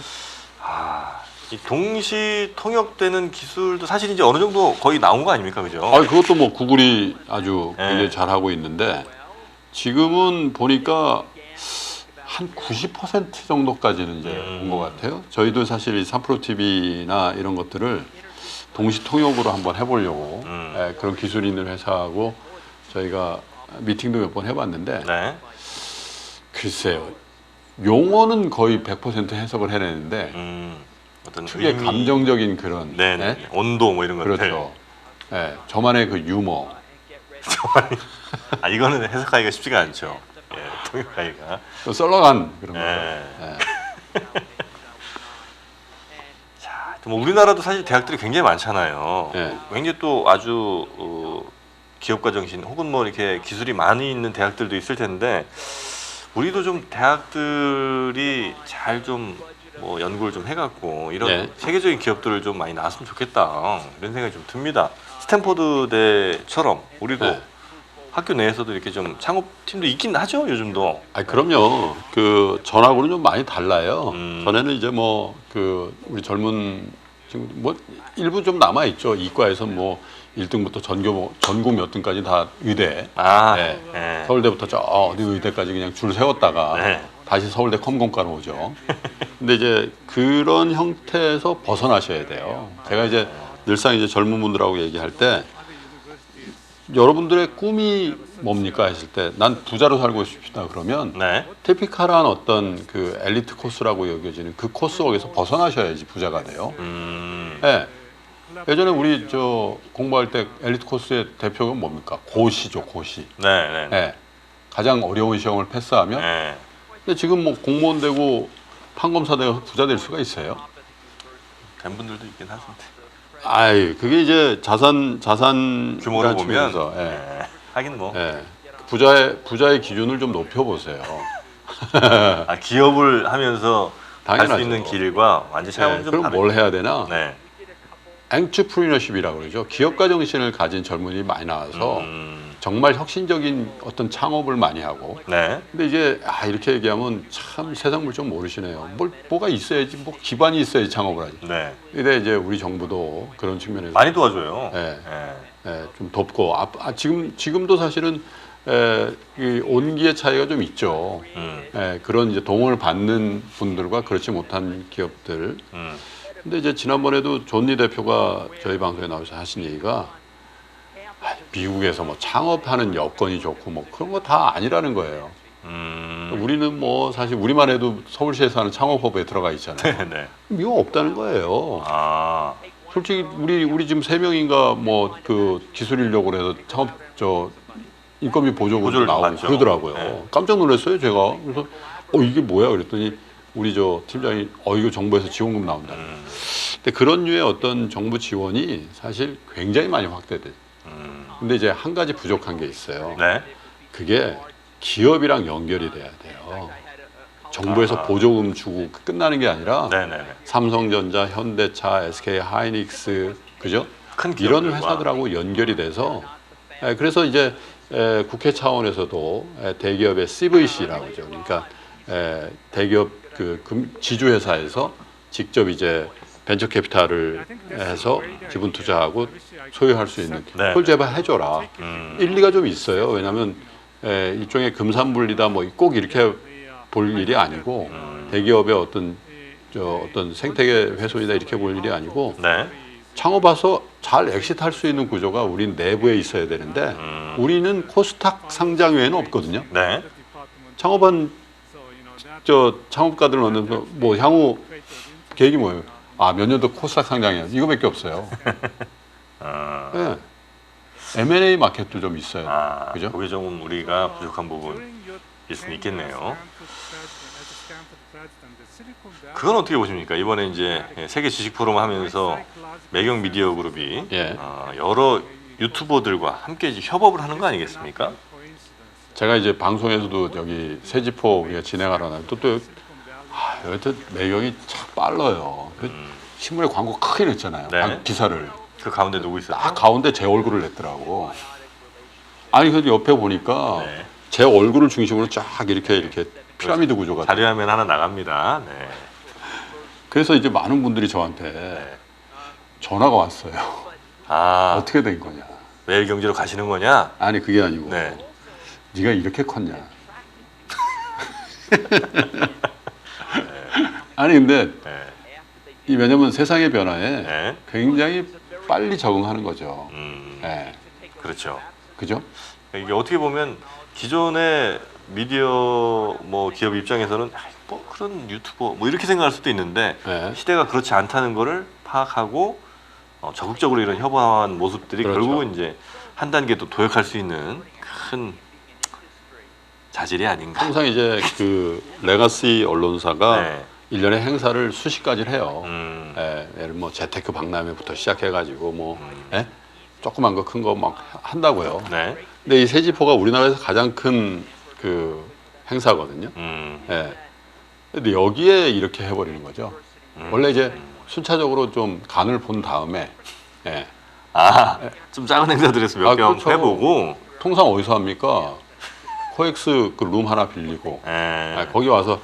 이 동시 통역되는 기술도 사실 이제 어느 정도 거의 나온 거 아닙니까, 그죠? 그것도 뭐 구글이 아주 네. 굉장히 잘하고 있는데, 지금은 보니까 한 90% 정도까지는 이제 온 것 같아요. 저희도 사실 이 3프로 TV나 이런 것들을 동시 통역으로 한번 해보려고 그런 기술이 있는 회사하고 저희가 미팅도 몇 번 해봤는데, 네. 글쎄요, 용어는 거의 100% 해석을 해내는데 어떤 특유의 의미, 감정적인 그런 네, 예? 온도 뭐 이런 것들. 그렇죠. 예, 저만의 그 유머. 이거는 해석하기가 쉽지가 않죠. 예, 통역하기가. 또 썰렁한 그런 거죠. 예. 예. 자, 뭐 우리나라도 사실 대학들이 굉장히 많잖아요. 네. 굉장히 또 아주 기업가 정신 혹은 뭐 이렇게 기술이 많이 있는 대학들도 있을 텐데 우리도 좀 대학들이 잘 좀 뭐 연구를 좀 해갖고 이런 네. 세계적인 기업들을 좀 많이 나왔으면 좋겠다 이런 생각이 좀 듭니다. 스탠포드대처럼 우리도 네. 학교 내에서도 이렇게 좀 창업팀도 있긴 하죠 요즘도. 그럼요. 그 전하고는 좀 많이 달라요. 음. 전에는 이제 뭐 그 우리 젊은 지금 뭐 일부 좀 남아 있죠. 이과에서 뭐 1등부터 전국 몇 등까지 다 의대. 네. 네. 서울대부터 저 어디 의대까지 그냥 줄 세웠다가 네. 다시 서울대 컴공과로 오죠. 근데 이제 그런 형태에서 벗어나셔야 돼요. 제가 이제 늘상 이제 젊은 분들하고 얘기할 때 여러분들의 꿈이 뭡니까 했을 때 난 부자로 살고 싶다 그러면 네. 티피컬한 어떤 그 엘리트 코스라고 여겨지는 그 코스웍에서 벗어나셔야지 부자가 돼요. 네. 예전에 우리 저 공부할 때 엘리트 코스의 대표가 뭡니까? 고시죠, 고시. 네. 네. 네. 가장 어려운 시험을 패스하면. 네. 근데 지금 뭐 공무원 되고 판검사 되고 부자 될 수가 있어요. 된 분들도 있긴 하던데. 그게 이제 자산 규모로 보면 측면에서, 예. 네. 하긴 뭐 예. 부자의 기준을 좀 높여보세요. 기업을 하면서 갈 수 당연하죠. 있는 길과 완전 차원이 좀 그럼 다르죠. 뭘 해야 되나? 네. 엔트프리너십이라고 그러죠. 기업가 정신을 가진 젊은이들이 많이 나와서 정말 혁신적인 어떤 창업을 많이 하고. 네. 근데 이제 이렇게 얘기하면 참 세상 물 좀 모르시네요. 뭐가 있어야지, 뭐 기반이 있어야지 창업을 하지. 네. 근데 이제 우리 정부도 그런 측면에서 많이 도와줘요. 네. 네. 좀 돕고 지금도 사실은 이 온기의 차이가 좀 있죠. 그런 이제 동원을 받는 분들과 그렇지 못한 기업들. 근데 이제 지난번에도 존리 대표가 저희 방송에 나와서 하신 얘기가 미국에서 뭐 창업하는 여건이 좋고 뭐 그런 거 다 아니라는 거예요. 우리는 뭐 사실 우리만 해도 서울시에서 하는 창업허브에 들어가 있잖아요. 네. 미국 없다는 거예요. 아. 솔직히 우리 지금 3명인가 뭐 그 기술 인력으로 해서 창업 인건비 보조금 보조를 나오고 받죠. 그러더라고요. 네. 깜짝 놀랐어요, 제가. 그래서 이게 뭐야? 그랬더니 우리 저 팀장이 이거 정부에서 지원금 나온다. 근데 그런 류의 어떤 정부 지원이 사실 굉장히 많이 확대돼. 근데 이제 한 가지 부족한 게 있어요. 네. 그게 기업이랑 연결이 돼야 돼요. 정부에서 보조금 주고 끝나는 게 아니라 네네네. 삼성전자, 현대차, SK 하이닉스, 그죠? 큰 이런 기업들과. 회사들하고 연결이 돼서 그래서 이제 국회 차원에서도 대기업의 CVC라고 하죠. 그러니까 대기업 지주회사에서 직접 이제 벤처 캐피탈을 해서 지분 투자하고 소유할 수 있는 네. 그걸 제발 해줘라. 일리가 좀 있어요. 왜냐하면 일종의 금산분리다 뭐 꼭 이렇게 볼 일이 아니고 대기업의 어떤 생태계 훼손이다 이렇게 볼 일이 아니고 네. 창업 와서 잘 엑시트할 수 있는 구조가 우리 내부에 있어야 되는데 우리는 코스닥 상장 외에는 없거든요. 네. 창업한 창업가들 만나서 뭐 향후 계획이 뭐예요? 몇 년 더 코스닥 상장이야. 이거밖에 없어요. 네. M&A 마켓도 좀 있어요. 그죠? 그게 좀 우리가 부족한 부분 일 수는 있겠네요. 그건 어떻게 보십니까? 이번에 이제 세계 주식 포럼 하면서 매경 미디어 그룹이 예. 여러 유튜버들과 함께 이제 협업을 하는 거 아니겠습니까? 제가 이제 방송에서도 여기 세지포 우리가 진행하러 나면 여하튼 매경이 참 빨라요. 신문에 광고 크게 냈잖아요. 네. 기사를. 그 가운데 누구 있어요? 딱 가운데 제 얼굴을 냈더라고. 아니 그 옆에 보니까 네. 제 얼굴을 중심으로 쫙 이렇게 피라미드 구조가. 자료화면 하나 나갑니다. 네. 그래서 이제 많은 분들이 저한테 전화가 왔어요. 어떻게 된 거냐. 매일 경제로 가시는 거냐? 아니 그게 아니고 네. 네가 이렇게 컸냐. 아니 근데 네. 왜냐면 세상의 변화에 네. 굉장히 빨리 적응하는 거죠. 네. 그렇죠. 그죠? 이게 어떻게 보면 기존의 미디어 뭐 기업 입장에서는 뭐 그런 유튜버 뭐 이렇게 생각할 수도 있는데 네. 시대가 그렇지 않다는 거를 파악하고 적극적으로 이런 협업한 모습들이 그렇죠. 결국은 이제 한 단계 또 도약할 수 있는 큰 자질이 아닌가. 항상 이제 그 레가시 언론사가 네. 1년에 행사를 수십 가지를 해요. 예를 뭐 재테크 박람회부터 시작해가지고 뭐 조그만 거 큰 거 막 한다고요. 네. 근데 이 세지포가 우리나라에서 가장 큰 그 행사거든요. 예. 근데 여기에 이렇게 해버리는 거죠. 원래 이제 순차적으로 좀 간을 본 다음에 좀 작은 행사들에서 몇 개 그렇죠. 해보고 통상 어디서 합니까? 코엑스 그 룸 하나 빌리고 거기 와서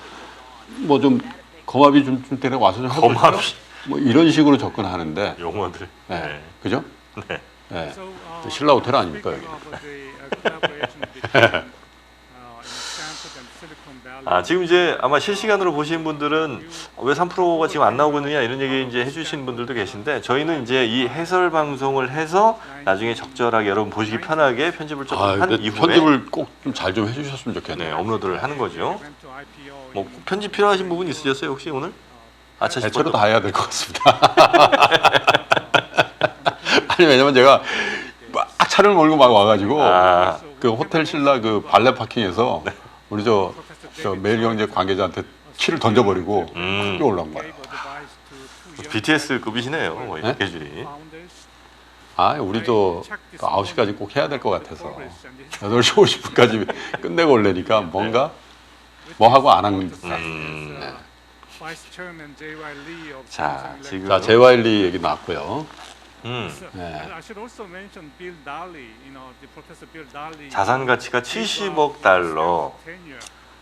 뭐 좀 거마비 좀 때려 와서 좀 해볼까? 거마비. 뭐 이런 식으로 접근하는데 용어들. 네. 그죠? 네. 네. 신라 호텔 아닙니까 여기? 지금 이제 아마 실시간으로 보시는 분들은 왜 3%가 지금 안 나오고 있느냐 이런 얘기 이제 해주시는 분들도 계신데 저희는 이제 이 해설 방송을 해서 나중에 적절하게 여러분 보시기 편하게 편집을 좀 한 근데 이후에 편집을 꼭 좀 잘 좀 해주셨으면 좋겠네요. 업로드를 하는 거죠. 뭐 편집 필요하신 부분 있으셨어요 혹시 오늘? 대체로 다 해야 될 것 같습니다. 아니 왜냐면 제가 막 차를 몰고 막 와가지고 그 호텔 신라 그 발레 파킹에서 우리 저 매일경제 관계자한테 키를 던져버리고 학교 올라온 거예요. BTS급이시네요. 뭐 네? 스케줄이. 우리도 9시까지 꼭 해야 될 것 같아서 8시 50분까지 끝내고 올래니까 뭔가 뭐 하고 안 한 듯한. 자 지금 자, JYL 얘기 나왔고요. 자산 가치가 70억 달러,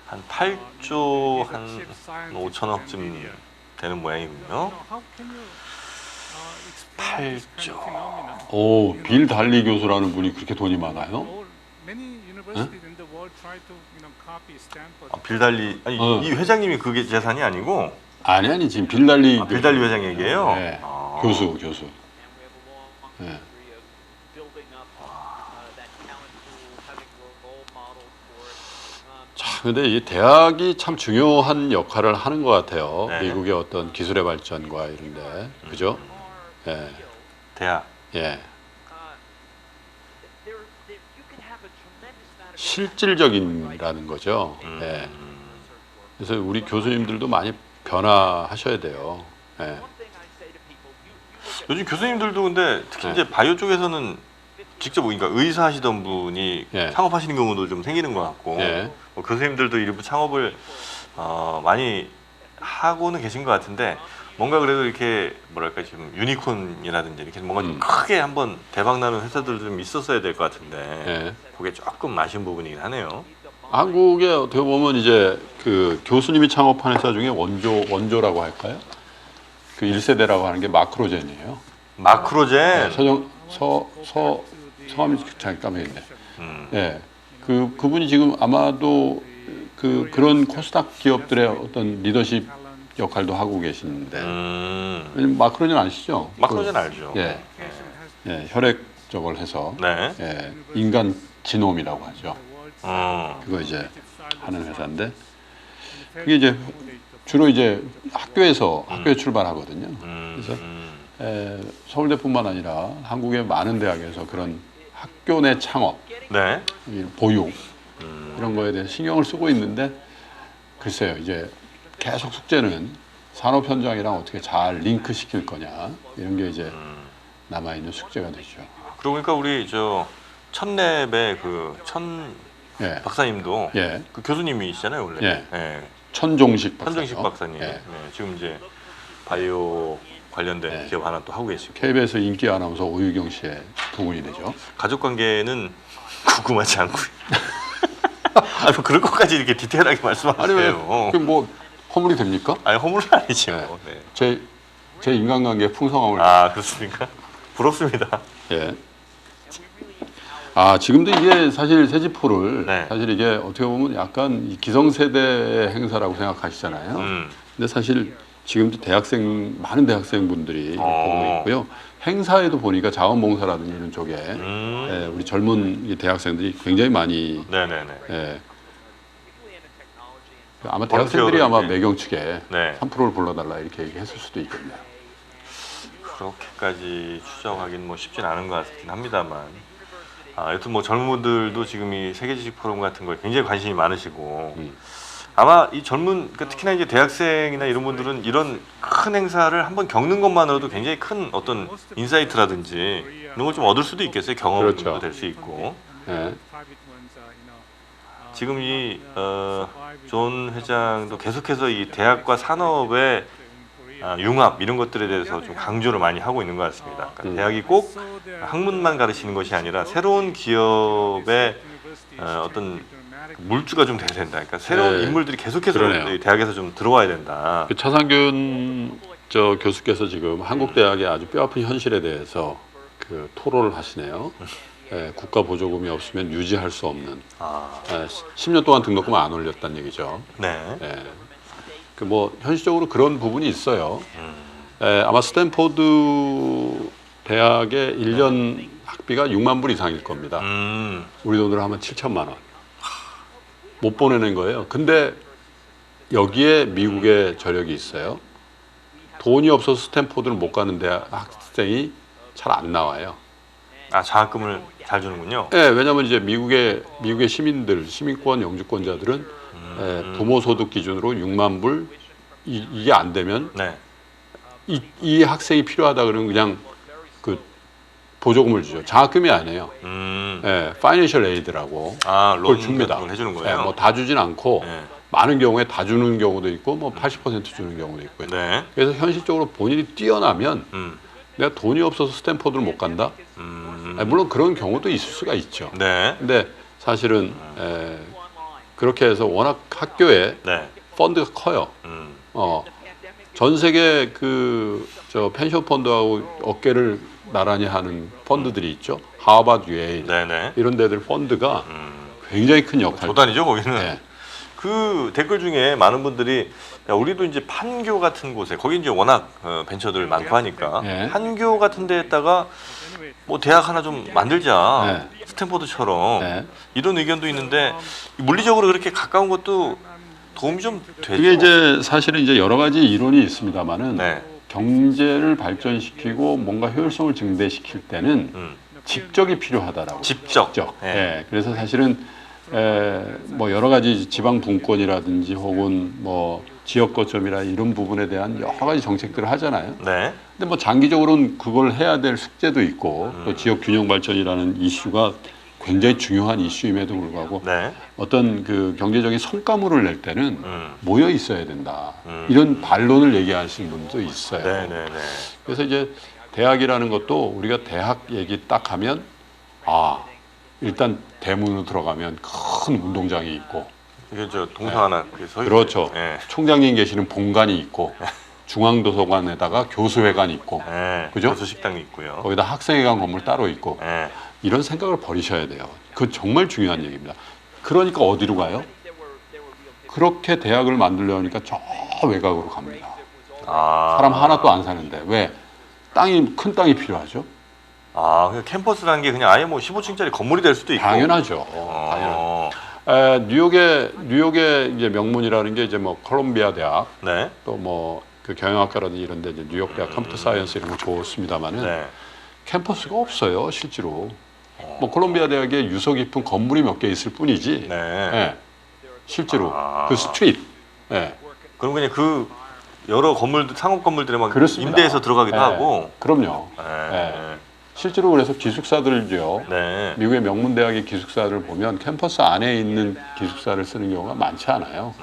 한 8조 한 5천억쯤 되는 모양이군요. 8조. 오, 빌 달리 교수라는 분이 그렇게 돈이 많아요? 빌달리 이 회장님이 그게 재산이 아니고 아니 지금 빌 달리 빌달리 회장 얘기예요. 네. 교수. 네. 자, 근데 이 대학이 참 중요한 역할을 하는 것 같아요. 네. 미국의 어떤 기술의 발전과 이런데, 그죠? 예. 대학. 예. 실질적인이라는 거죠. 예. 그래서 우리 교수님들도 많이 변화하셔야 돼요. 예. 요즘 교수님들도 근데 특히 네. 이제 바이오 쪽에서는 직접 그러니까 의사 하시던 분이 예. 창업하시는 경우도 좀 생기는 것 같고 예. 뭐 교수님들도 일부 창업을 많이 하고는 계신 것 같은데 뭔가 그래도 이렇게 뭐랄까 지금 유니콘이라든지 이렇게 뭔가 좀 크게 한번 대박 나는 회사들도 좀 있었어야 될 것 같은데 예. 그게 조금 아쉬운 부분이긴 하네요. 한국에 어떻게 보면 이제 그 교수님이 창업한 회사 중에 원조라고 할까요? 그 1세대라고 하는 게 마크로젠이에요. 마크로젠. 성함이 잠깐만 있네. 음. 예. 그분이 지금 아마도 그런 코스닥 기업들의 어떤 리더십 역할도 하고 계시는데 왜냐면 마크로젠 아시죠? 마크로젠 알죠. 예. 예, 혈액 저걸 해서 네. 예, 인간 지놈이라고 하죠. 어. 그거 이제 하는 회사인데 그게 이제 주로 이제 학교에서 출발하거든요. 그래서 서울대뿐만 아니라 한국의 많은 대학에서 그런 학교 내 창업, 네. 보육 이런 거에 대해 신경을 쓰고 있는데 글쎄요 이제 계속 숙제는 산업 현장이랑 어떻게 잘 링크 시킬 거냐 이런 게 이제 남아 있는 숙제가 되죠. 그러고 보니까 우리 저 천랩의 예. 박사님도 예. 그 교수님이시잖아요 원래. 예. 예. 천종식 박사요. 천정식 박사님. 예. 네. 지금 이제 바이오 관련된 네. 기업 하나 또 하고 계시고. KBS 인기 아나운서 오유경 씨의 부군이 되죠. 가족 관계는 궁금하지 않고요. 아, 뭐 그럴 것까지 이렇게 디테일하게 아니 왜 말씀하세요. 뭐 허물이 됩니까? 아니 허물은 아니죠. 네. 네. 제 인간관계 풍성함을 아 그렇습니까? 부럽습니다. 예. 아 지금도 이게 사실 세지포를 네. 사실 이게 어떻게 보면 약간 이 기성세대의 행사라고 생각하시잖아요. 근데 사실 지금도 많은 대학생분들이 보고 있고요. 행사에도 보니까 자원봉사라든지 이런 쪽에 예, 우리 젊은 이 대학생들이 굉장히 많이 네네네. 예, 아마 대학생들이 아마 매경 측에 네. 3%를 불러달라 이렇게 얘기했을 수도 있겠네요. 그렇게까지 추정하기는 뭐 쉽진 않은 것 같긴 합니다만. 여튼 뭐 젊은 분들도 지금 이 세계지식 포럼 같은 거에 굉장히 관심이 많으시고 아마 이 그러니까 특히나 이제 대학생이나 이런 분들은 이런 큰 행사를 한번 겪는 것만으로도 굉장히 큰 어떤 인사이트라든지 이런 걸 좀 얻을 수도 있겠어요. 경험도 그렇죠. 될 수 있고. 예. 지금 이 존 회장도 계속해서 이 대학과 산업의 융합 이런 것들에 대해서 좀 강조를 많이 하고 있는 것 같습니다. 그러니까 대학이 꼭 학문만 가르치는 것이 아니라 새로운 기업의 어떤 물주가 좀 돼야 된다. 그러니까 새로운 네. 인물들이 계속해서 그러네요. 이 대학에서 좀 들어와야 된다. 그 차상균 교수께서 지금 한국 대학의 아주 뼈아픈 현실에 대해서 그 토론을 하시네요. 예, 국가 보조금이 없으면 유지할 수 없는. 10년 동안 등록금 안 올렸다는 얘기죠. 네. 예. 그 뭐 현실적으로 그런 부분이 있어요. 아마 스탠포드 대학의 1년 학비가 6만 불 이상일 겁니다. 우리 돈으로 하면 7천만 원. 못 보내는 거예요. 근데 여기에 미국의 저력이 있어요. 돈이 없어서 스탠포드를 못 가는 학생이 잘 안 나와요. 장학금을 잘 주는군요. 네, 왜냐하면 이제 미국의 시민권 영주권자들은 부모 소득 기준으로 6만 불 이게 안 되면 네. 이 학생이 필요하다 그러면 그냥 그 보조금을 주죠. 장학금이 아니에요. 파이낸셜 에이드라고 그걸 론 줍니다. 같은 걸 해주는 거예요. 뭐 다 주진 않고 네. 많은 경우에 다 주는 경우도 있고 뭐 80% 주는 경우도 있고요. 네. 그래서 현실적으로 본인이 뛰어나면 내가 돈이 없어서 스탠포드를 못 간다. 물론 그런 경우도 있을 수가 있죠. 네. 근데 사실은 그렇게 해서 워낙 학교에 네. 펀드가 커요. 전 세계 펜션 펀드하고 어깨를 나란히 하는 펀드들이 있죠. 하버드, 예일 네네. 이런 데들 펀드가 굉장히 큰 역할. 조단이죠 거기는. 네. 그 댓글 중에 많은 분들이 야, 우리도 이제 판교 같은 곳에 거기 이제 워낙 벤처들 많고 하니까 네. 판교 같은 데에다가 뭐 대학 하나 좀 만들자. 네. 스탠포드처럼 네. 이런 의견도 있는데 물리적으로 그렇게 가까운 것도 도움이 좀 되죠. 그게 이제 사실은 이제 여러 가지 이론이 있습니다만은 네. 경제를 발전시키고 뭔가 효율성을 증대시킬 때는 직적이 필요하다라고. 직접. 네. 네. 그래서 사실은 뭐 여러 가지 지방 분권이라든지 혹은 뭐 지역 거점이라 이런 부분에 대한 여러 가지 정책들을 하잖아요. 네. 근데 뭐 장기적으로는 그걸 해야 될 숙제도 있고 또 지역 균형 발전이라는 이슈가 굉장히 중요한 이슈임에도 불구하고 네. 어떤 그 경제적인 성과물을 낼 때는 음. 모여 있어야 된다. 이런 반론을 얘기하시는 분도 있어요. 네, 네, 네. 그래서 이제 대학이라는 것도 우리가 대학 얘기 딱 하면 일단 대문으로 들어가면 큰 운동장이 있고 이게 저 동상 하나 서 있어요. 그렇죠. 네. 총장님 계시는 본관이 있고 중앙도서관에다가 교수회관 있고 네. 그죠? 교수 식당이 있고요. 거기다 학생회관 건물 따로 있고 네. 이런 생각을 버리셔야 돼요. 그건 정말 중요한 얘기입니다. 그러니까 어디로 가요? 그렇게 대학을 만들려니까 저 외곽으로 갑니다. 사람 하나도 안 사는데 왜? 큰 땅이 필요하죠. 그냥 캠퍼스라는 게 그냥 아예 뭐 15층짜리 건물이 될 수도 있고. 당연하죠. 당연하죠. 뉴욕의 이제 명문이라는 게 이제 뭐 콜롬비아 대학 네. 또 뭐 그 경영학과라든지 이런데 이제 뉴욕 대학 컴퓨터 사이언스 이런 거 좋습니다만은 네. 캠퍼스가 없어요 실제로. 뭐 콜롬비아 대학에 유서 깊은 건물이 몇 개 있을 뿐이지. 네. 실제로 그 스트릿. 네. 그럼 그냥 그 여러 건물들 상업 건물들에 막 그렇습니다. 임대해서 들어가기도 하고. 그럼요. 네. 실제로 그래서 기숙사들요. 네. 미국의 명문 대학의 기숙사를 보면 캠퍼스 안에 있는 기숙사를 쓰는 경우가 많지 않아요.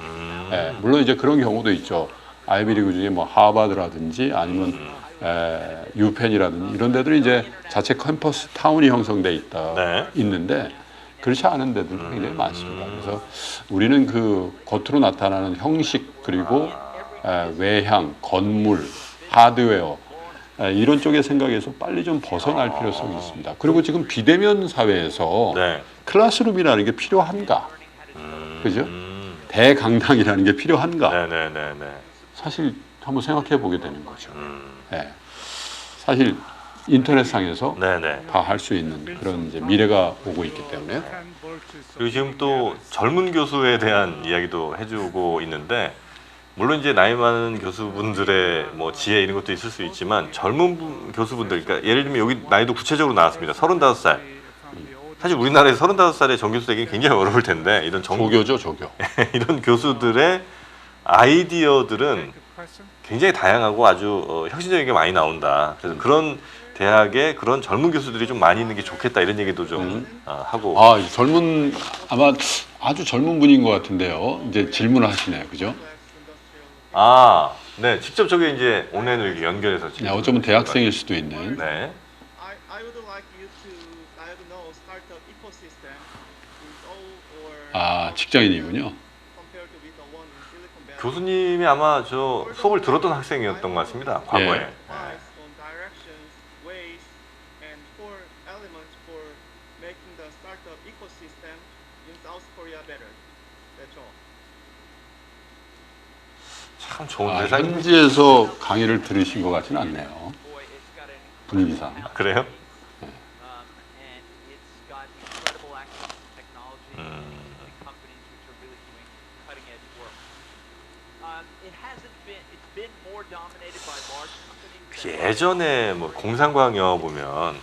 물론 이제 그런 경우도 있죠. 아이비리그 중에 뭐 하버드라든지 아니면 유펜이라든지 이런 데들이 이제 자체 캠퍼스 타운이 형성돼 있는데 그렇지 않은 데들도 굉장히 많습니다. 그래서 우리는 그 겉으로 나타나는 형식 그리고 외향, 건물, 하드웨어 이런 쪽의 생각에서 빨리 좀 벗어날 필요성이 있습니다. 그리고 지금 비대면 사회에서 네. 클래스룸이라는 게 필요한가? 그죠? 대강당이라는 게 필요한가? 네. 사실 한번 생각해 보게 되는 거죠. 사실 인터넷상에서 네. 다 할 수 있는 그런 이제 미래가 오고 있기 때문에 그리고 지금 또 젊은 교수에 대한 이야기도 해주고 있는데 물론 이제 나이 많은 교수분들의 뭐 지혜 이런 것도 있을 수 있지만 젊은 교수분들, 그러니까 예를 들면 여기 나이도 구체적으로 나왔습니다. 35살. 사실 우리나라에서 35살의 정교수 되기는 굉장히 어려울 텐데 이런 조교죠, 조교. 이런 교수들의 아이디어들은 굉장히 다양하고 아주 혁신적인 게 많이 나온다. 그래서 그런 대학에 그런 젊은 교수들이 좀 많이 있는 게 좋겠다 이런 얘기도 좀 하고. 아마 아주 젊은 분인 것 같은데요. 이제 질문을 하시네요, 그죠? 네, 직접 저게 이제 온라인으로 이렇게 연결해서 네, 어쩌면 대학생일 수도 있는. 네. I would like you to diagnose startup ecosystem with all or 직장인이군요. compared to with the one in Silicon Valley. 교수님이 아마 저 수업을 들었던 학생이었던 것 같습니다. 과거에. 예. Advice on directions, ways, and core elements for making the startup ecosystem in South Korea better. That's all. 참 좋은 세상이 현지에서 강의를 들으신 것 같지는 않네요. 분위기상. 그래요? and it's got incredible access to technology and companies which are really doing cutting edge work. It's been more dominated by large companies. 예전에 뭐 공상과학 보면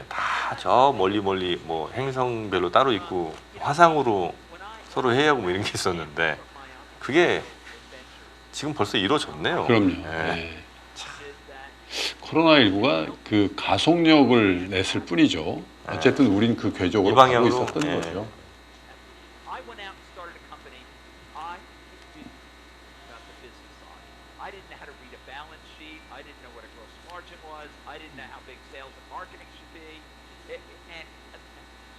다 저 멀리 뭐 행성별로 따로 있고 화상으로 서로 회의하고 뭐 이런 게 있었는데 그게 지금 벌써 이루어졌네요. 그럼요. 네. 코로나19가 그 가속력을 냈을 뿐이죠. 어쨌든 우린 그 궤적으로 이 가고 방향으로, 있었던 예. 거죠. I went out and started a company. I didn't about the business side. I didn't know how to read a balance sheet. I didn't know what a gross margin was. I didn't know how big sales and marketing should be. And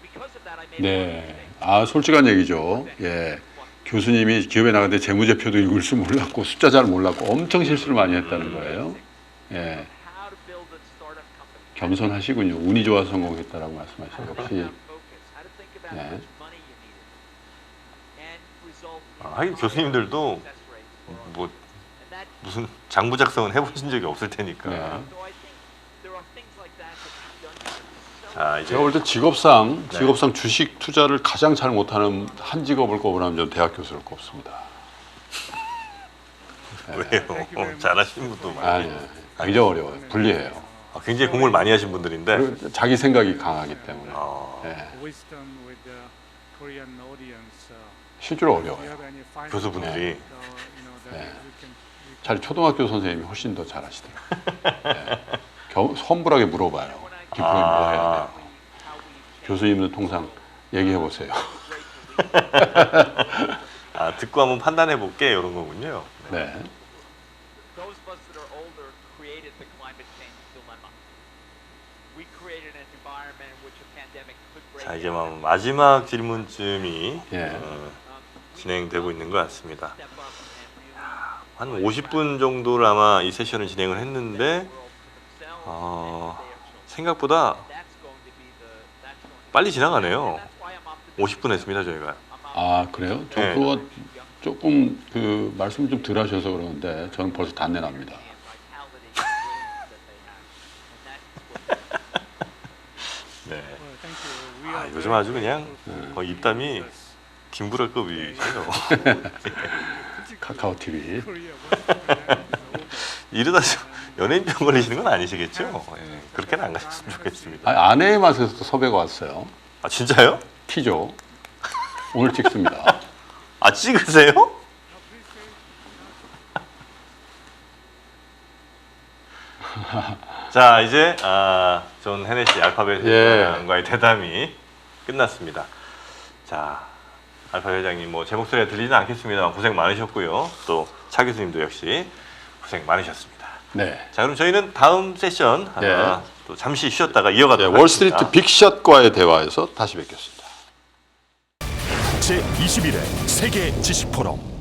because of that, I made a lot of 네. mistakes. 솔직한 얘기죠. 예. 교수님이 기업에 나갔는데 재무제표도 읽을 줄 몰랐고 숫자 잘 몰랐고 엄청 실수를 많이 했다는 거예요. 예. How to build a startup company. 겸손하시군요. 운이 좋아서 성공했다라고 말씀하시죠. 역시 Focus. How to think about 네. how much money you needed. And result in 하긴 교수님들도 success rates. 뭐 And that 무슨 장부 작성은 해보신 적이 없을 테니까. 네. So I think there are things like that that you've done so 자 이제 제가 볼 때 직업상 주식 투자를 가장 잘 못하는 한 직업을 꼽으라면 저는 대학 교수를 꼽습니다. 왜요? 잘하시는 분도 많아요. 굉장히 어려워요. 불리해요. 굉장히 공부를 많이 하신 분들인데. 그리고 자기 생각이 강하기 때문에. 어, 예. wisdom with the Korean audience. 실제로 Do you 어려워요. have any final 교수분들이. that 네. you can 잘 초등학교 선생님이 훨씬 더 잘하시더라고요. 네. 험불하게 물어봐요. 디프로이 뭐 해야 돼? 교수님은 통상 얘기해 보세요. 아, 듣고 한번 판단해 볼게 이런 거군요. 네. Those of us that are older created the climate change dilemma. We created an environment in which a pandemic could break 자, 이제 out. 마지막 질문쯤이 예. 진행되고 있는 것 같습니다. Step up and really 한 50분 정도를 아마 이 세션을 진행을 했는데 world for themselves 어, and their children. 생각보다 That's going to be that's going to 빨리 지나가네요. that's why I'm optimistic. 50분 했습니다 저희가. 아 그래요? 저 네. 그거 조금 그 말씀 좀 덜 하셔서 그러는데 저는 벌써 단내 납니다. 네. Well, thank you. We 아, are 요즘 very 아주 그냥 grateful 거의 for 입담이 this. 김구라급이세요. 카카오 TV. Korea, wonderful 이러다 연예인병 걸리시는 건 아니시겠죠? 예, 그렇게는 안 가셨으면 좋겠습니다. 아, 아내의 맛에서도 섭외가 왔어요. 아 진짜요? 티죠. 오늘 찍습니다. 아 찍으세요? 자 이제 존 헤네시 알파벳 예. 회장과의 대담이 끝났습니다. 자 알파 회장님 뭐 제 목소리가 들리지는 않겠습니다만 고생 많으셨고요. 또 차 교수님도 역시 고생 많으셨습니다. 네. 자 그럼 저희는 다음 세션 네. 또 잠시 쉬었다가 네, 이어가도록 월스트리트 하겠습니다. 빅샷과의 대화에서 다시 뵙겠습니다. 제21회 세계 지식 포럼